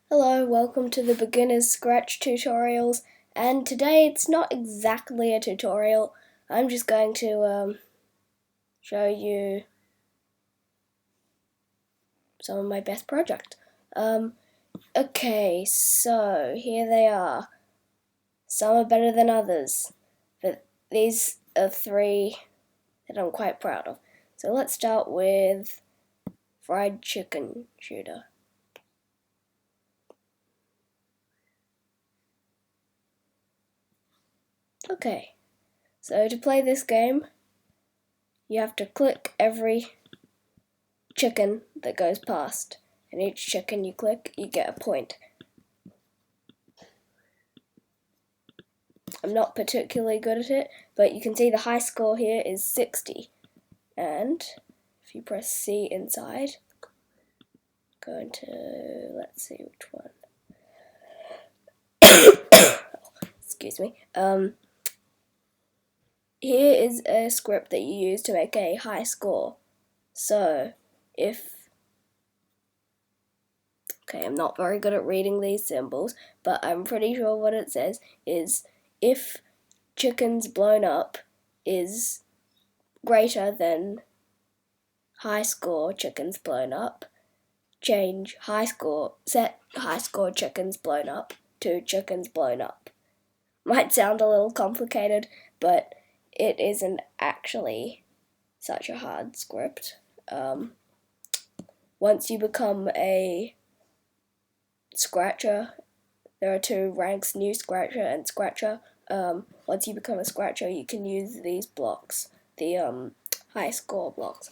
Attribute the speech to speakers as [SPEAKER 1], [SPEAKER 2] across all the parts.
[SPEAKER 1] Hello, welcome to the Beginner's Scratch tutorials, and today it's not exactly a tutorial. I'm just going to show you some of my best projects. Okay, so here they are. Some are better than others, but these are three that I'm quite proud of. So let's start with fried chicken shooter. Okay, so to play this game, you have to click every chicken that goes past, and each chicken you click, you get a point. I'm not particularly good at it, but you can see the high score here is 60. And if you press C inside, going to, let's see which one. Excuse me. Here is a script that you use to make a high score. So, okay, I'm not very good at reading these symbols, but I'm pretty sure what it says is if chickens blown up is greater than high score chickens blown up, set high score chickens blown up to chickens blown up. Might sound a little complicated, but it isn't actually such a hard script. Once you become a scratcher, there are two ranks, new scratcher and scratcher. Once you become a scratcher, you can use these blocks, the high score blocks.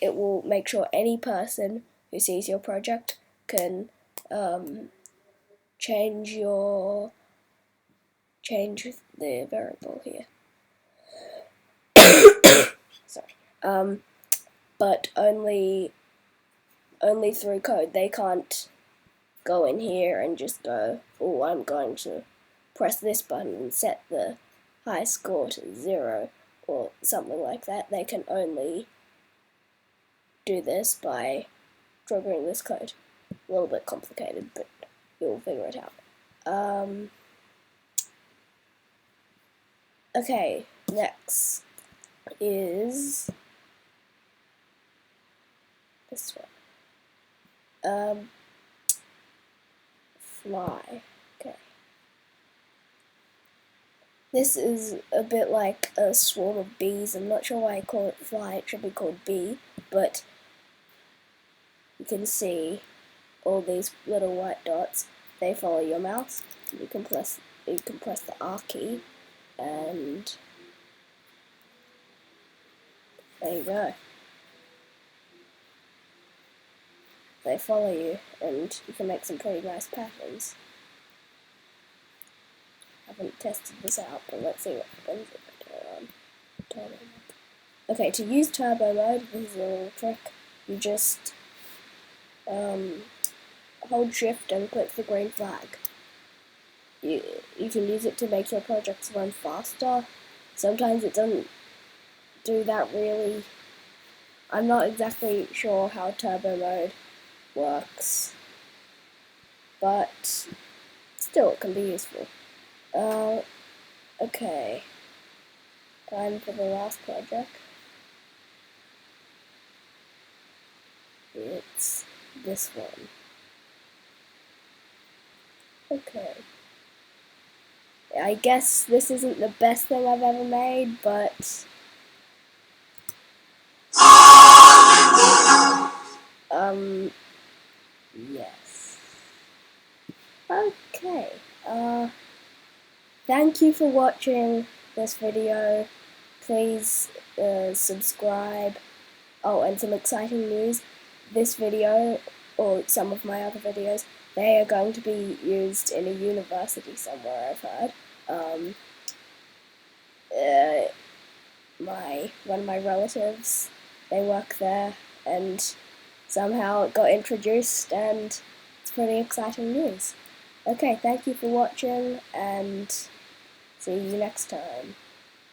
[SPEAKER 1] It will make sure any person who sees your project can change the variable here. Sorry. But only through code. They can't go in here and just go, oh, I'm going to press this button and set the high score to 0 or something like that. They can only do this by triggering this code. A little bit complicated, but you'll figure it out. Okay, next is this one. Fly. Okay. This is a bit like a swarm of bees. I'm not sure why I call it fly. It should be called bee, but you can see all these little white dots. They follow your mouse. You can press the R key, and there you go. They follow you, and you can make some pretty nice patterns. I haven't tested this out, but let's see what happens if I turn on turbo mode. Okay, to use turbo mode, this is a little trick. You just hold shift and click the green flag. You can use it to make your projects run faster. Sometimes it doesn't do that really. I'm not exactly sure how turbo mode works, but still it can be useful. Okay, time for the last project. It's this one. Okay. I guess this isn't the best thing I've ever made, but yes. Okay. Thank you for watching this video. Please subscribe. Oh, and some exciting news. This video, or some of my other videos, they are going to be used in a university somewhere, I've heard. One of my relatives, they work there, and somehow it got introduced, and it's pretty exciting news. Okay, thank you for watching, and see you next time.